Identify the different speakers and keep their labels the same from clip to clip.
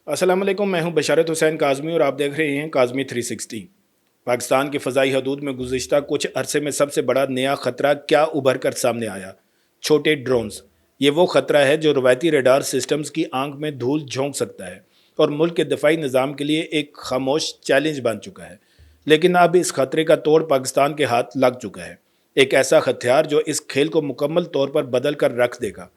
Speaker 1: अस्सलाम वालेकुम, मैं हूं बशारत हुसैन काज़मी और आप देख रहे हैं काज़मी 360। पाकिस्तान की फ़ज़ाई हदूद में गुज़िश्ता कुछ अरसे में सबसे बड़ा नया ख़तरा क्या उभर कर सामने आया? छोटे ड्रोन्स। ये वो ख़तरा है जो रवायती रडार सिस्टम्स की आंख में धूल झोंक सकता है और मुल्क के दफ़ाई निज़ाम के लिए एक खामोश चैलेंज बन चुका है। लेकिन अब इस खतरे का तोड़ पाकिस्तान के हाथ लग चुका है। एक ऐसा हथियार जो इस खेल को मुकम्मल तौर पर बदल कर रख देगा।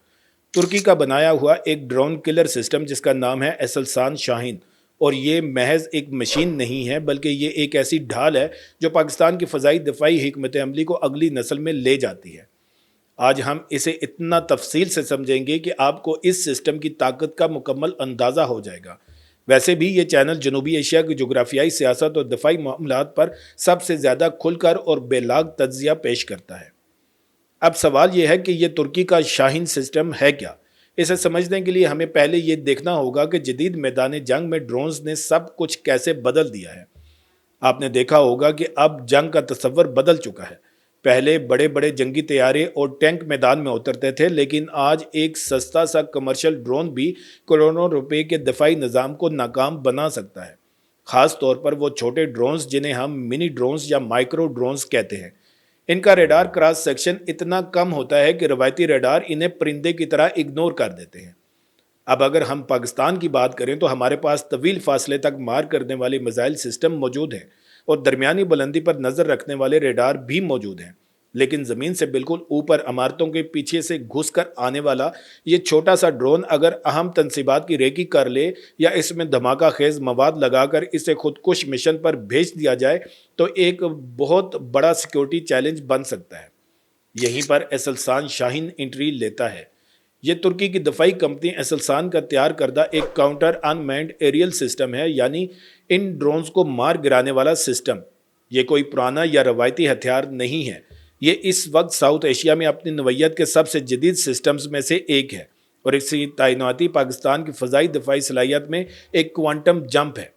Speaker 1: तुर्की का बनाया हुआ एक ड्रोन किलर सिस्टम जिसका नाम है एसलसान शाहीन। और ये महज एक मशीन नहीं है, बल्कि ये एक ऐसी ढाल है जो पाकिस्तान की फ़ज़ाई दफ़ाई हिकमत अमली को अगली नस्ल में ले जाती है। आज हम इसे इतना तफसील से समझेंगे कि आपको इस सिस्टम की ताकत का मुकम्मल अंदाज़ा हो जाएगा। वैसे भी ये चैनल जनूबी एशिया की जोग्राफियाई सियासत और दफ़ाई मामलात पर सबसे ज़्यादा खुलकर और बेलाग तज्ज़िया पेश करता है। अब सवाल यह है कि ये तुर्की का शाहीन सिस्टम है क्या? इसे समझने के लिए हमें पहले ये देखना होगा कि जदीद मैदान जंग में ड्रोन्स ने सब कुछ कैसे बदल दिया है। आपने देखा होगा कि अब जंग का तस्वर बदल चुका है। पहले बड़े बड़े जंगी तैयारे और टैंक मैदान में उतरते थे, लेकिन आज एक सस्ता सा कमर्शियल ड्रोन भी करोड़ों रुपए के दफाई निज़ाम को नाकाम बना सकता है। ख़ास तौर पर वो छोटे ड्रोन्स जिन्हें हम मिनी ड्रोन्स या माइक्रो ड्रोन्स कहते हैं। इनका रेडार क्रॉस सेक्शन इतना कम होता है कि रवायती रेडार इन्हें परिंदे की तरह इग्नोर कर देते हैं। अब अगर हम पाकिस्तान की बात करें तो हमारे पास तवील फासले तक मार करने वाले मिसाइल सिस्टम मौजूद हैं और दरमियानी बुलंदी पर नज़र रखने वाले रेडार भी मौजूद हैं। लेकिन ज़मीन से बिल्कुल ऊपर इमारतों के पीछे से घुस कर आने वाला ये छोटा सा ड्रोन अगर अहम तनसीबात की रेकी कर ले या इसमें धमाका खेज मवाद लगाकर इसे खुदकुश मिशन पर भेज दिया जाए तो एक बहुत बड़ा सिक्योरिटी चैलेंज बन सकता है। यहीं पर एसलसान शाहीन एंट्री लेता है। ये तुर्की की दफाई कंपनी एसलसान का तैयार करदा एक काउंटर अनमैन्ड एरियल सिस्टम है, यानी इन ड्रोन्स को मार गिराने वाला सिस्टम। ये कोई पुराना या रवायती हथियार नहीं है। ये इस वक्त साउथ एशिया में अपनी नवैयत के सबसे जदीद सिस्टम्स में से एक है और इसकी तैनाती पाकिस्तान की फ़ज़ाई दफाई सलाहियत में एक क्वांटम जंप है।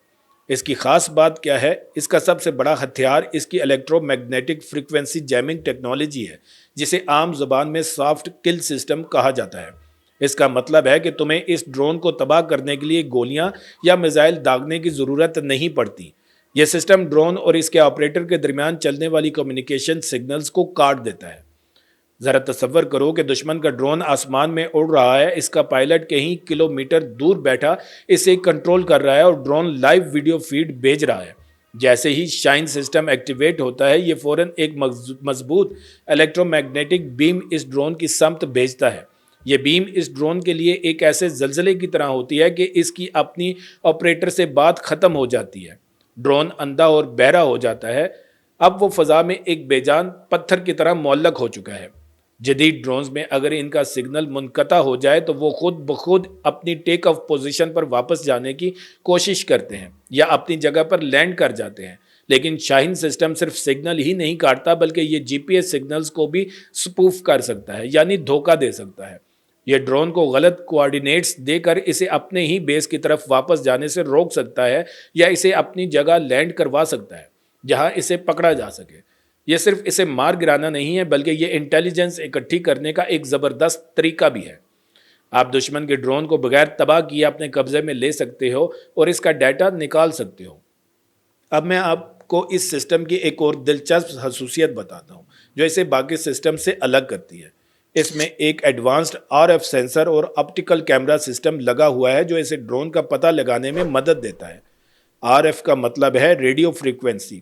Speaker 1: इसकी ख़ास बात क्या है? इसका सबसे बड़ा हथियार इसकी इलेक्ट्रोमैग्नेटिक फ्रीक्वेंसी जैमिंग टेक्नोलॉजी है, जिसे आम ज़बान में सॉफ्ट किल सिस्टम कहा जाता है। इसका मतलब है कि तुम्हें इस ड्रोन को तबाह करने के लिए गोलियां या मिसाइल दागने की ज़रूरत नहीं पड़ती। यह सिस्टम ड्रोन और इसके ऑपरेटर के दरमियान चलने वाली कम्युनिकेशन सिग्नल्स को काट देता है। ज़रा तसव्वुर करो कि दुश्मन का ड्रोन आसमान में उड़ रहा है, इसका पायलट कहीं किलोमीटर दूर बैठा इसे कंट्रोल कर रहा है और ड्रोन लाइव वीडियो फीड भेज रहा है। जैसे ही शाइन सिस्टम एक्टिवेट होता है, ये फ़ौरन एक मजबूत इलेक्ट्रोमैग्नेटिक बीम इस ड्रोन की समत भेजता है। ये बीम इस ड्रोन के लिए एक ऐसे जलजले की तरह होती है कि इसकी अपनी ऑपरेटर से बात ख़त्म हो जाती है। ड्रोन अंधा और बहरा हो जाता है। अब वो फ़ज़ा में एक बेजान पत्थर की तरह मुअल्लक हो चुका है। जदीद ड्रोन्स में अगर इनका सिग्नल मुनक़ता हो जाए तो वो खुद ब खुद अपनी टेक ऑफ पोजीशन पर वापस जाने की कोशिश करते हैं या अपनी जगह पर लैंड कर जाते हैं। लेकिन शाहीन सिस्टम सिर्फ सिग्नल ही नहीं काटता, बल्कि ये जीपीएस सिग्नल्स को भी स्पूफ कर सकता है, यानी धोखा दे सकता है। ये ड्रोन को गलत कोऑर्डिनेट्स देकर इसे अपने ही बेस की तरफ वापस जाने से रोक सकता है या इसे अपनी जगह लैंड करवा सकता है जहां इसे पकड़ा जा सके। यह सिर्फ इसे मार गिराना नहीं है, बल्कि यह इंटेलिजेंस इकट्ठी करने का एक ज़बरदस्त तरीका भी है। आप दुश्मन के ड्रोन को बगैर तबाह किए अपने कब्जे में ले सकते हो और इसका डाटा निकाल सकते हो। अब मैं आपको इस सिस्टम की एक और दिलचस्प खसूसियत बताता हूँ जो इसे बाकी सिस्टम से अलग करती है। इसमें एक एडवांस्ड आरएफ सेंसर और ऑप्टिकल कैमरा सिस्टम लगा हुआ है जो इसे ड्रोन का पता लगाने में मदद देता है। आरएफ का मतलब है रेडियो फ्रीक्वेंसी।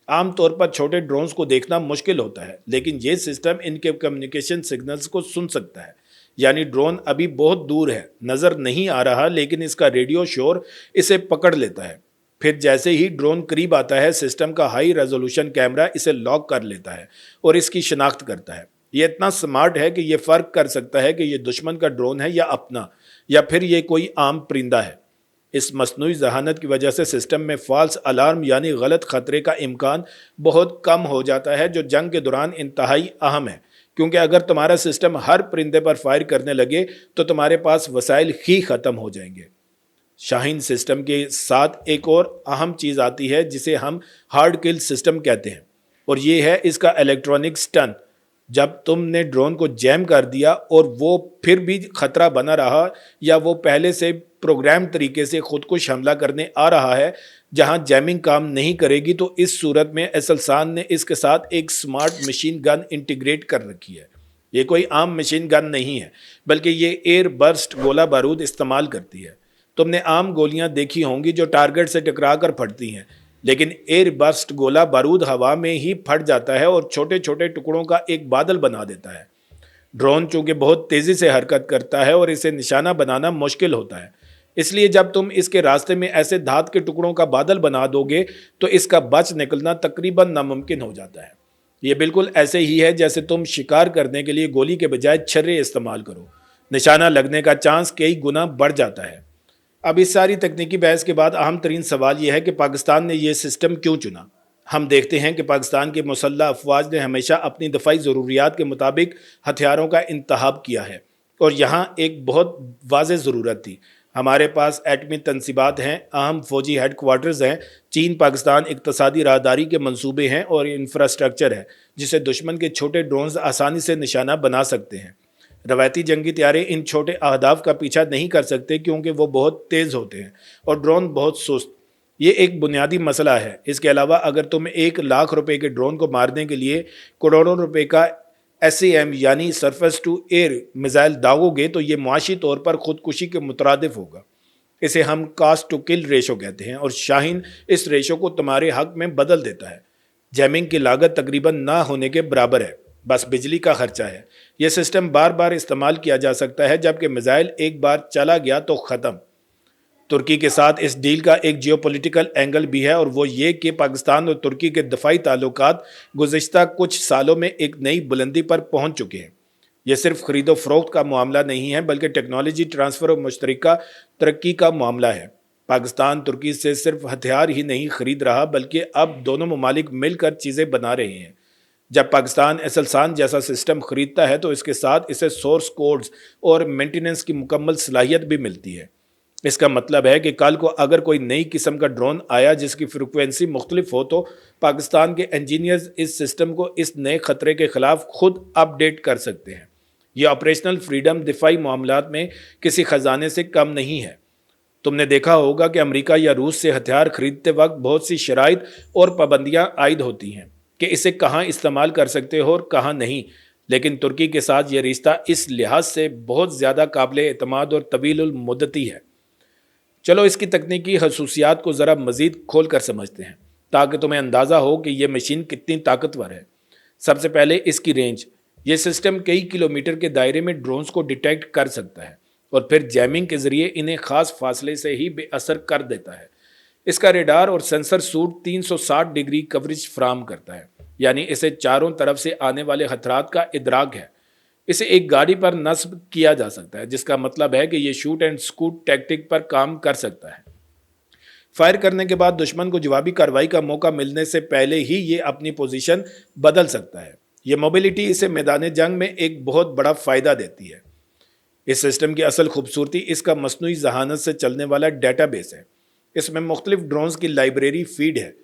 Speaker 1: आमतौर पर छोटे ड्रोन्स को देखना मुश्किल होता है, लेकिन ये सिस्टम इनके कम्युनिकेशन सिग्नल्स को सुन सकता है। यानी ड्रोन अभी बहुत दूर है, नज़र नहीं आ रहा, लेकिन इसका रेडियो शोर इसे पकड़ लेता है। फिर जैसे ही ड्रोन करीब आता है, सिस्टम का हाई रेजोल्यूशन कैमरा इसे लॉक कर लेता है और इसकी शनाख्त करता है। ये इतना स्मार्ट है कि ये फ़र्क कर सकता है कि ये दुश्मन का ड्रोन है या अपना, या फिर ये कोई आम परिंदा है। इस मसनूई जहानत की वजह से सिस्टम में फ़ाल्स अलार्म यानी गलत ख़तरे का इम्कान बहुत कम हो जाता है, जो जंग के दौरान इंतहाई अहम है। क्योंकि अगर तुम्हारा सिस्टम हर परिंदे पर फायर करने लगे तो तुम्हारे पास वसाइल ही ख़त्म हो जाएंगे। शाहीन सिस्टम के साथ एक और अहम चीज़ आती है जिसे हम हार्ड किल सिस्टम कहते हैं, और ये है इसका इलेक्ट्रॉनिक स्टन। जब तुमने ड्रोन को जैम कर दिया और वो फिर भी ख़तरा बना रहा या वो पहले से प्रोग्राम तरीके से खुदकुश हमला करने आ रहा है जहां जैमिंग काम नहीं करेगी, तो इस सूरत में एसलसान ने इसके साथ एक स्मार्ट मशीन गन इंटीग्रेट कर रखी है। ये कोई आम मशीन गन नहीं है, बल्कि ये एयर बर्स्ट गोला बारूद इस्तेमाल करती है। तुमने आम गोलियां देखी होंगी जो टारगेट से टकरा कर फटती हैं, लेकिन एयर बर्स्ट गोला बारूद हवा में ही फट जाता है और छोटे छोटे टुकड़ों का एक बादल बना देता है। ड्रोन चूंकि बहुत तेज़ी से हरकत करता है और इसे निशाना बनाना मुश्किल होता है, इसलिए जब तुम इसके रास्ते में ऐसे धात के टुकड़ों का बादल बना दोगे तो इसका बच निकलना तकरीबन नामुमकिन हो जाता है। ये बिल्कुल ऐसे ही है जैसे तुम शिकार करने के लिए गोली के बजाय छर्रे इस्तेमाल करो, निशाना लगने का चांस कई गुना बढ़ जाता है। अब इस सारी तकनीकी बहस के बाद अहम तरीन सवाल यह है कि पाकिस्तान ने यह सिस्टम क्यों चुना। हम देखते हैं कि पाकिस्तान की मुसल्लह अफवाज ने हमेशा अपनी दफ़ाई ज़रूरियात के मुताबिक हथियारों का इंतखाब किया है, और यहाँ एक बहुत वाज़ेह ज़रूरत थी। हमारे पास एटमी तनसीबात हैं, अहम फ़ौजी हेड क्वार्टर्स हैं, चीन पाकिस्तान इक़्तिसादी राहदारी के मंसूबे हैं और इंफ्रास्ट्रक्चर है जिसे दुश्मन के छोटे ड्रोन्स आसानी से निशाना बना सकते हैं। रवायती जंगी त्यारे इन छोटे अहदाफ का पीछा नहीं कर सकते क्योंकि वो बहुत तेज़ होते हैं और ड्रोन बहुत सुस्त। ये एक बुनियादी मसला है। इसके अलावा अगर तुम 1 लाख रुपए के ड्रोन को मारने के लिए करोड़ों रुपए का SAM यानी सरफेस टू एयर मिसाइल दागोगे तो ये मुआशी तौर पर खुदकुशी के मुतरादिफ होगा। इसे हम कास्ट टू किल रेशो कहते हैं और शाहीन इस रेशो को तुम्हारे हक में बदल देता है। जैमिंग की लागत तकरीबन ना होने के बराबर है, बस बिजली का खर्चा है। यह सिस्टम बार बार इस्तेमाल किया जा सकता है, जबकि मिसाइल एक बार चला गया तो ख़त्म। तुर्की के साथ इस डील का एक जियोपॉलिटिकल एंगल भी है और वो ये कि पाकिस्तान और तुर्की के दफाई ताल्लुकात गुज़िश्ता कुछ सालों में एक नई बुलंदी पर पहुंच चुके हैं। ये सिर्फ खरीदो फरोख्त का मामला नहीं है, बल्कि टेक्नोलॉजी ट्रांसफ़र और मुश्तरका तरक्की का मामला है। पाकिस्तान तुर्की से सिर्फ हथियार ही नहीं खरीद रहा, बल्कि अब दोनों ममालिक मिलकर चीज़ें बना रहे हैं। जब पाकिस्तान एसलसान जैसा सिस्टम खरीदता है तो इसके साथ इसे सोर्स कोड्स और मेंटेनेंस की मुकम्मल सलाहियत भी मिलती है। इसका मतलब है कि कल को अगर कोई नई किस्म का ड्रोन आया जिसकी फ्रिक्वेंसी मुख्तलिफ हो तो पाकिस्तान के इंजीनियर्स इस सिस्टम को इस नए खतरे के खिलाफ खुद अपडेट कर सकते हैं। यह ऑपरेशनल फ्रीडम दिफाई मामलात में किसी खजाने से कम नहीं है। तुमने देखा होगा कि अमेरिका या रूस से हथियार खरीदते वक्त बहुत सी शराइत और पाबंदियां आयद होती हैं कि इसे कहाँ इस्तेमाल कर सकते हो और कहाँ नहीं, लेकिन तुर्की के साथ ये रिश्ता इस लिहाज से बहुत ज़्यादा काबिल एतमाद और तवील मुद्दती है। चलो इसकी तकनीकी खसूसियात को ज़रा मज़ीद खोल कर समझते हैं ताकि तुम्हें अंदाज़ा हो कि यह मशीन कितनी ताकतवर है। सबसे पहले इसकी रेंज। ये सिस्टम कई किलोमीटर के दायरे में ड्रोन्स को डिटेक्ट कर सकता है और फिर जैमिंग के ज़रिए इन्हें ख़ास फासले से ही बेअसर कर देता है। इसका रेडार और सेंसर सूट 360 डिग्री कवरेज फ्राहम करता है, यानी इसे चारों तरफ से आने वाले खतरात का इदराक है। इसे एक गाड़ी पर नस्ब किया जा सकता है, जिसका मतलब है कि ये शूट एंड स्कूट टैक्टिक पर काम कर सकता है। फायर करने के बाद दुश्मन को जवाबी कार्रवाई का मौका मिलने से पहले ही ये अपनी पोजीशन बदल सकता है। ये मोबिलिटी इसे मैदान जंग में एक बहुत बड़ा फ़ायदा देती है। इस सिस्टम की असल खूबसूरती इसका मसनूई जहानत से चलने वाला डेटाबेस है। इसमें मुख्तलिफ ड्रोन्स की लाइब्रेरी फीड है।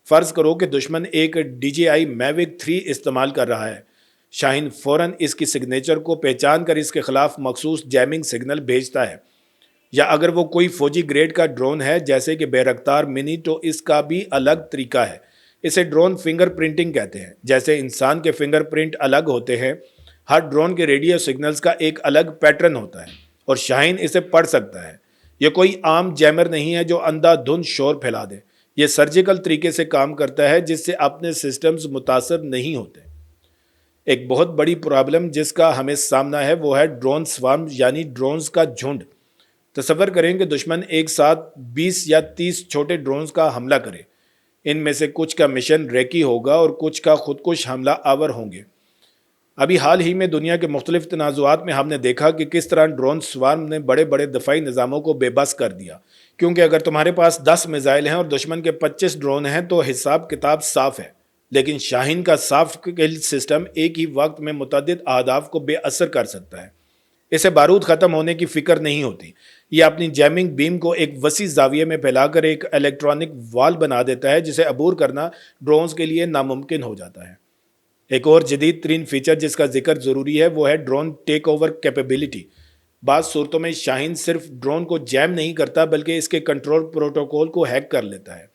Speaker 1: फ़र्ज़ करो कि दुश्मन एक DJI Mavic 3 इस्तेमाल कर रहा है। शाहीन फ़ौरन इसकी सिग्नेचर को पहचान कर इसके ख़िलाफ़ मखसूस जैमिंग सिग्नल भेजता है। या अगर वो कोई फ़ौजी ग्रेड का ड्रोन है जैसे कि बैरक्तार मिनी, तो इसका भी अलग तरीका है। इसे ड्रोन फिंगर प्रिंटिंग कहते हैं। जैसे इंसान के फिंगरप्रिंट अलग होते हैं, हर ड्रोन के रेडियो सिग्नल्स का एक अलग पैटर्न होता है और शाहीन इसे पढ़ सकता है। यह कोई आम जैमर नहीं है जो अंधाधुंध शोर फैला दे। यह सर्जिकल तरीके से काम करता है जिससे अपने सिस्टम्स मुतासर नहीं होते। एक बहुत बड़ी प्रॉब्लम जिसका हमें सामना है वो है ड्रोन स्वार्म, यानी ड्रोन्स का झुंड। तसव्वुर करें कि दुश्मन एक साथ 20 या 30 छोटे ड्रोन्स का हमला करे। इनमें से कुछ का मिशन रेकी होगा और कुछ का खुदकुश हमला आवर होंगे। अभी हाल ही में दुनिया के मुख्तलिफ तनाज़ुआत में हमने देखा कि किस तरह ड्रोन स्वार्म ने बड़े बड़े दफ़ाई निज़ामों को बेबस कर दिया, क्योंकि अगर तुम्हारे पास 10 मिसाइल हैं और दुश्मन के 25 ड्रोन हैं तो हिसाब किताब साफ़ है। लेकिन शाहीन का सॉफ्ट किल सिस्टम एक ही वक्त में मुतअद्दिद अहदाफ को बेअसर कर सकता है। इसे बारूद ख़त्म होने की फ़िक्र नहीं होती। यह अपनी जैमिंग बीम को एक वसी जाविये में फैलाकर एक इलेक्ट्रॉनिक वाल बना देता है जिसे अबूर करना ड्रोन्स के लिए नामुमकिन हो जाता है। एक और जदीद तरीन फीचर जिसका जिक्र ज़रूरी है वो है ड्रोन टेक ओवर कैपेबिलिटी। بعض सूरतों में शाहीन सिर्फ ड्रोन को जैम नहीं करता बल्कि इसके कंट्रोल प्रोटोकॉल को हैक कर लेता है।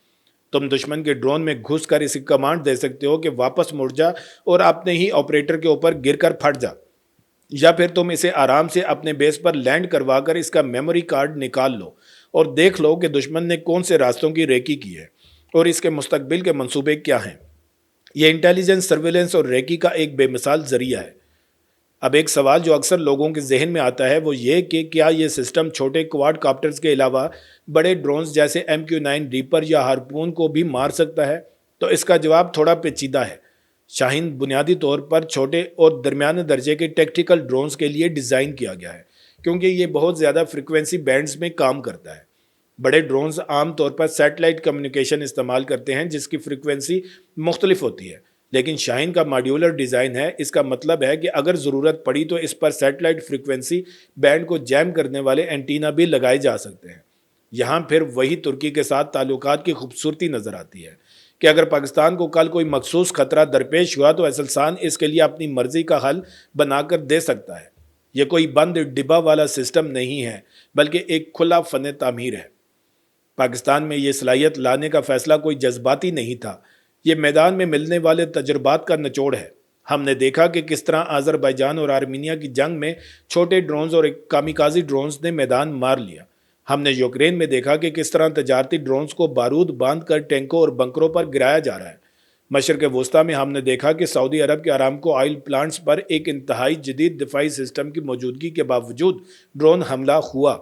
Speaker 1: तुम दुश्मन के ड्रोन में घुस कर इसे कमांड दे सकते हो कि वापस मुड़ जा और अपने ही ऑपरेटर के ऊपर गिर कर फट जा, या फिर तुम इसे आराम से अपने बेस पर लैंड करवा कर इसका मेमोरी कार्ड निकाल लो और देख लो कि दुश्मन ने कौन से रास्तों की रेकी की है और इसके मुस्तकबिल के मंसूबे क्या हैं। यह इंटेलिजेंस, सर्विलेंस और रेकी का एक बेमिसाल जरिया है। अब एक सवाल जो अक्सर लोगों के जहन में आता है वो ये कि क्या ये सिस्टम छोटे क्वाड कॉप्टर्स के अलावा बड़े ड्रोन्स जैसे MQ-9 रीपर या हारपून को भी मार सकता है? तो इसका जवाब थोड़ा पेचीदा है। शाहीन बुनियादी तौर पर छोटे और दरमियाने दर्जे के टैक्टिकल ड्रोन्स के लिए डिज़ाइन किया गया है क्योंकि ये बहुत ज़्यादा फ्रिक्वेंसी बैंड्स में काम करता है। बड़े ड्रोन्स आमतौर पर सैटेलाइट कम्युनिकेशन इस्तेमाल करते हैं जिसकी फ्रिक्वेंसी मुख्तलिफ होती है, लेकिन शाहीन का मॉड्यूलर डिज़ाइन है। इसका मतलब है कि अगर ज़रूरत पड़ी तो इस पर सैटेलाइट फ्रिक्वेंसी बैंड को जैम करने वाले एंटीना भी लगाए जा सकते हैं। यहाँ फिर वही तुर्की के साथ ताल्लुकात की खूबसूरती नज़र आती है कि अगर पाकिस्तान को कल कोई मखसूस खतरा दरपेश हुआ तो असेलसान इसके लिए अपनी मर्जी का हल बनाकर दे सकता है। यह कोई बंद डिब्बा वाला सिस्टम नहीं है बल्कि एक खुला फ़न तामीर है। पाकिस्तान में ये सलाहियत लाने का फ़ैसला कोई जज्बाती नहीं था, ये मैदान में मिलने वाले तजुर्बात का निचोड़ है। हमने देखा कि किस तरह आज़रबाईजान और आर्मीनिया की जंग में छोटे ड्रोन्स और कामिकाजी ड्रोन्स ने मैदान मार लिया। हमने यूक्रेन में देखा कि किस तरह तजारती ड्रोन्स को बारूद बांध कर टैंकों और बंकरों पर गिराया जा रहा है। मशरक़ वस्ता में हमने देखा कि सऊदी अरब के आरामको ऑयल प्लांट्स पर एक इंतहाई जदीद दिफाई सिस्टम की मौजूदगी के बावजूद ड्रोन हमला हुआ।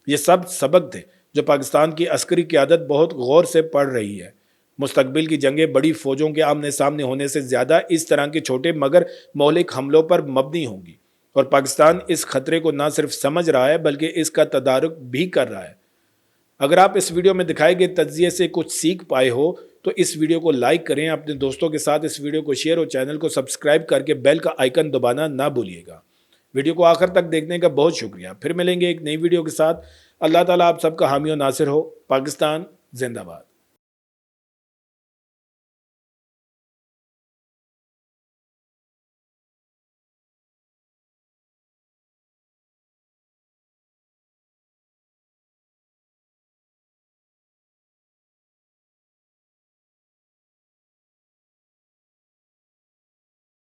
Speaker 1: ये सब सबक थे जो पाकिस्तान की अस्करी क़यादत बहुत गौर से पढ़ रही है। मुस्तकबिल की जंगें बड़ी फ़ौजों के आमने सामने होने से ज़्यादा इस तरह के छोटे मगर मौलिक हमलों पर मबनी होंगी, और पाकिस्तान इस खतरे को न सिर्फ समझ रहा है बल्कि इसका तदारुक भी कर रहा है। अगर आप इस वीडियो में दिखाए गए तज्ज़िये से कुछ सीख पाए हो तो इस वीडियो को लाइक करें, अपने दोस्तों के साथ इस वीडियो को शेयर और चैनल को सब्सक्राइब करके बेल का आइकन दबाना ना भूलिएगा। वीडियो को आखिर तक देखने का बहुत शुक्रिया। फिर मिलेंगे एक नई वीडियो के साथ। अल्लाह ताला आप सबका हामी और नासिर हो। पाकिस्तान जिंदाबाद।